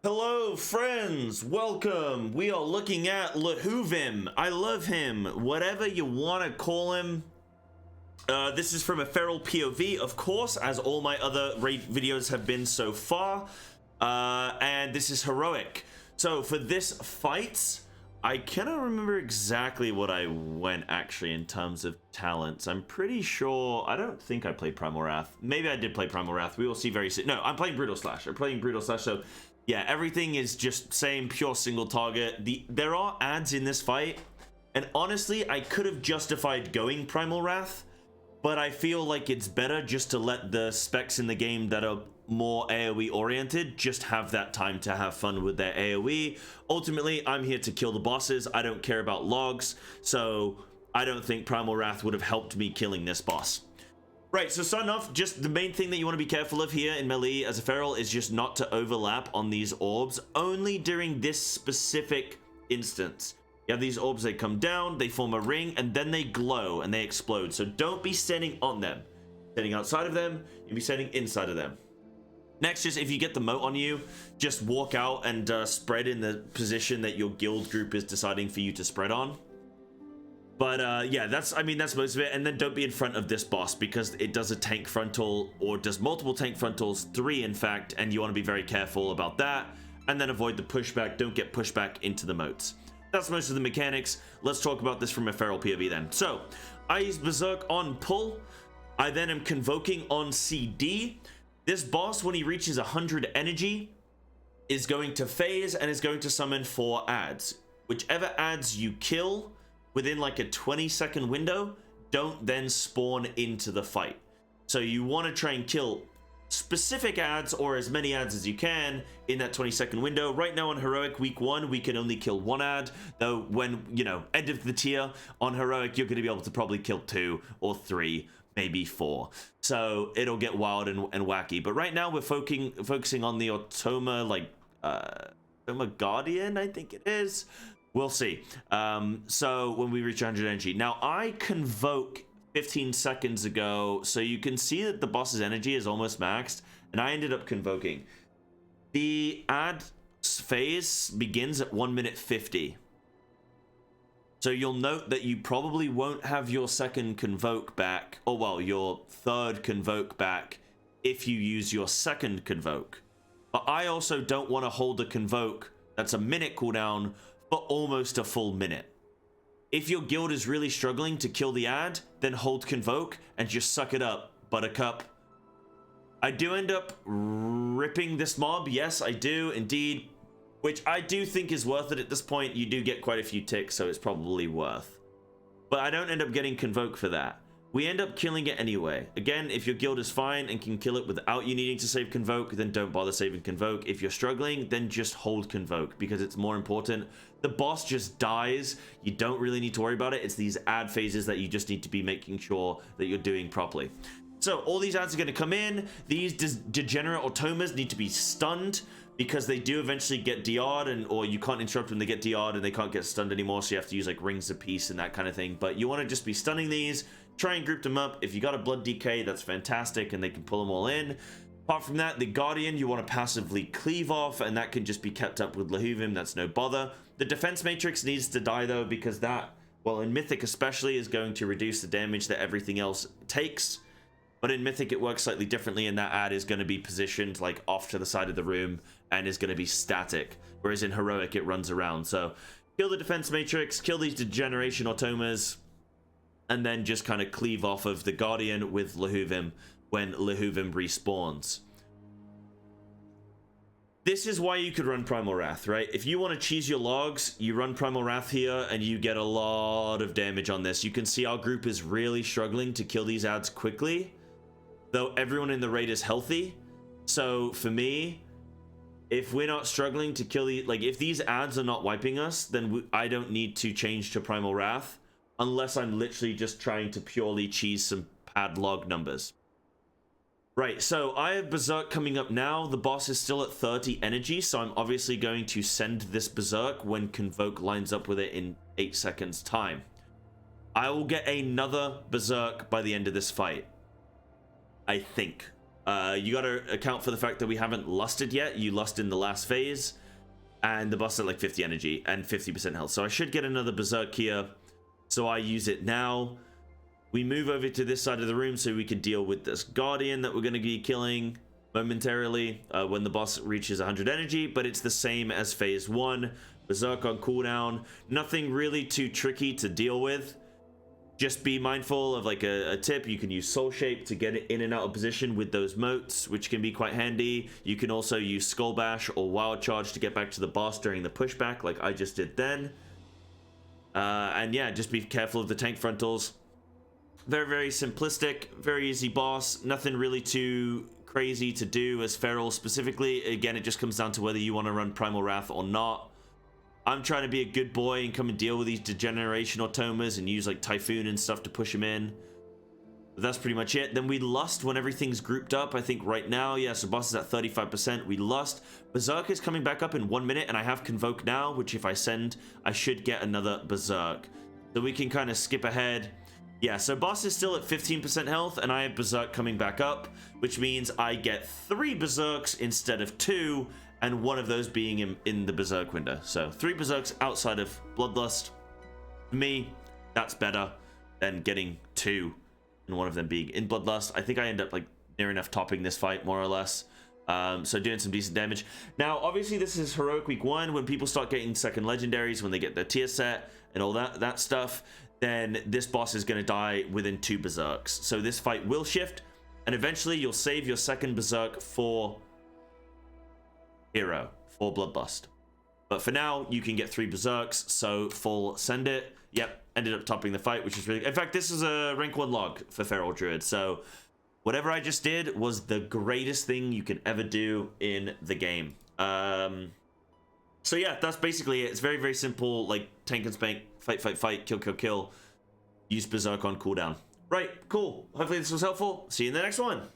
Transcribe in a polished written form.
Hello friends, welcome. We are looking at LIHUVIM. I love him, whatever you want to call him. This is from a feral POV, of course, as all my other raid videos have been so far. And this is heroic. So for this fight, I cannot remember exactly what I went actually in terms of talents. I'm pretty sure, I don't think I played Primal Wrath. Maybe I did play Primal Wrath. We will see very soon. No, I'm playing Brutal Slash. So yeah, everything is just same pure single target. There are ads in this fight, and honestly, I could have justified going Primal Wrath, but I feel like it's better just to let the specs in the game that are more AoE oriented just have that time to have fun with their AoE. Ultimately, I'm here to kill the bosses. I don't care about logs, so I don't think Primal Wrath would have helped me killing this boss. Right, so starting off, just the main thing that you want to be careful of here in melee as a feral is just not to overlap on these orbs, only during this specific instance. You have these orbs, they come down, they form a ring, and then they glow and they explode. So don't be standing on them. Standing outside of them, you'll be standing inside of them. Next, just if you get the moat on you, just walk out and spread in the position that your guild group is deciding for you to spread on. But yeah, that's most of it. And then don't be in front of this boss because it does a tank frontal, or does multiple tank frontals, 3 in fact, and you want to be very careful about that. And then avoid the pushback. Don't get pushback into the moats. That's most of the mechanics. Let's talk about this from a feral POV then. So I use Berserk on pull. I then am convoking on CD. This boss, when he reaches 100 energy, is going to phase and is going to summon 4 ads. Whichever ads you kill within like a 20-second window, don't then spawn into the fight. So you want to try and kill specific ads, or as many ads as you can in that 20-second window. Right now on Heroic Week 1, we can only kill 1 ad, though when, you know, end of the tier on Heroic, you're going to be able to probably kill 2 or 3, maybe 4. So it'll get wild and wacky. But right now we're focusing on the Automa, like, Automa Guardian, I think it is. We'll see. So when we reach 100 energy. Now, I convoke 15 seconds ago, so you can see that the boss's energy is almost maxed, and I ended up convoking. The ad phase begins at 1 minute 50. So you'll note that you probably won't have your second convoke back, or well, your third convoke back if you use your second convoke. But I also don't want to hold a convoke that's a minute cooldown for almost a full minute. If your guild is really struggling to kill the ad, then hold convoke and just suck it up, buttercup. I do end up ripping this mob. Yes, I do indeed, which I do think is worth it at this point. You do get quite a few ticks, so it's probably worth. But I don't end up getting convoke for that. We end up killing it anyway. Again, if your guild is fine and can kill it without you needing to save convoke, then don't bother saving convoke. If you're struggling, then just hold convoke because it's more important. The boss just dies. You don't really need to worry about it. It's these ad phases that you just need to be making sure that you're doing properly. So all these ads are going to come in. These degenerate automas need to be stunned because they do eventually get DR'd, or you can't interrupt when they get DR'd and they can't get stunned anymore, so you have to use like rings of peace and that kind of thing. But you want to just be stunning these. Try and group them up. If you got a blood DK, that's fantastic, and they can pull them all in. Apart from that, the Guardian, you want to passively cleave off, and that can just be kept up with LIHUVIM. That's no bother. The defense matrix needs to die, though, because that, well, in Mythic especially, is going to reduce the damage that everything else takes. But in Mythic, it works slightly differently, and that ad is going to be positioned, like, off to the side of the room, and is going to be static. Whereas in Heroic, it runs around. So, kill the defense matrix, kill these degeneration automas, and then just kind of cleave off of the Guardian with LIHUVIM when LIHUVIM respawns. This is why you could run Primal Wrath, right? If you want to cheese your logs, you run Primal Wrath here, and you get a lot of damage on this. You can see our group is really struggling to kill these ads quickly, though everyone in the raid is healthy. So for me, if we're not struggling to kill the, like, if these ads are not wiping us, then I don't need to change to Primal Wrath, unless I'm literally just trying to purely cheese some pad log numbers. Right, so I have Berserk coming up now. The boss is still at 30 energy, so I'm obviously going to send this Berserk when Convoke lines up with it in 8 seconds time. I will get another Berserk by the end of this fight, I think. You gotta account for the fact that we haven't lusted yet. You lust in the last phase, and the boss at like 50 energy and 50% health. So I should get another berserk here, so I use it now. We move over to this side of the room so we can deal with this guardian that we're going to be killing momentarily when the boss reaches 100 energy, but it's the same as phase 1. Berserk on cooldown. Nothing really too tricky to deal with. Just be mindful of like a tip. You can use Soul Shape to get it in and out of position with those motes, which can be quite handy. You can also use Skull Bash or Wild Charge to get back to the boss during the pushback like I just did then. And yeah, just be careful of the tank frontals. Very, very simplistic, very easy boss. Nothing really too crazy to do as Feral specifically. Again, it just comes down to whether you want to run Primal Wrath or not. I'm trying to be a good boy and come and deal with these degeneration automas and use like Typhoon and stuff to push him in. But that's pretty much it. Then we lust when everything's grouped up. I think right now, yeah, so boss is at 35%. We lust. Berserk is coming back up in 1 minute, and I have Convoke now, which if I send, I should get another Berserk. So we can kind of skip ahead. Yeah, so boss is still at 15% health, and I have Berserk coming back up, which means I get 3 Berserks instead of 2, and one of those being in the Berserk window. So 3 Berserks outside of Bloodlust. For me, that's better than getting 2 and one of them being in Bloodlust. I think I end up like near enough topping this fight, more or less. So doing some decent damage. Now, obviously, this is Heroic Week 1. When people start getting second Legendaries, when they get their tier set and all that stuff, then this boss is going to die within 2 Berserks. So this fight will shift, and eventually you'll save your second Berserk for Hero, for Bloodlust. But for now, you can get 3 Berserks, so full send it. Yep, ended up topping the fight, which is really... In fact, this is a rank 1 log for Feral Druid, so whatever I just did was the greatest thing you can ever do in the game. So yeah, that's basically it. It's very, very simple, like tank and spank, fight, fight, fight, kill, kill, kill. Use Berserk on cooldown. Right, cool. Hopefully this was helpful. See you in the next one.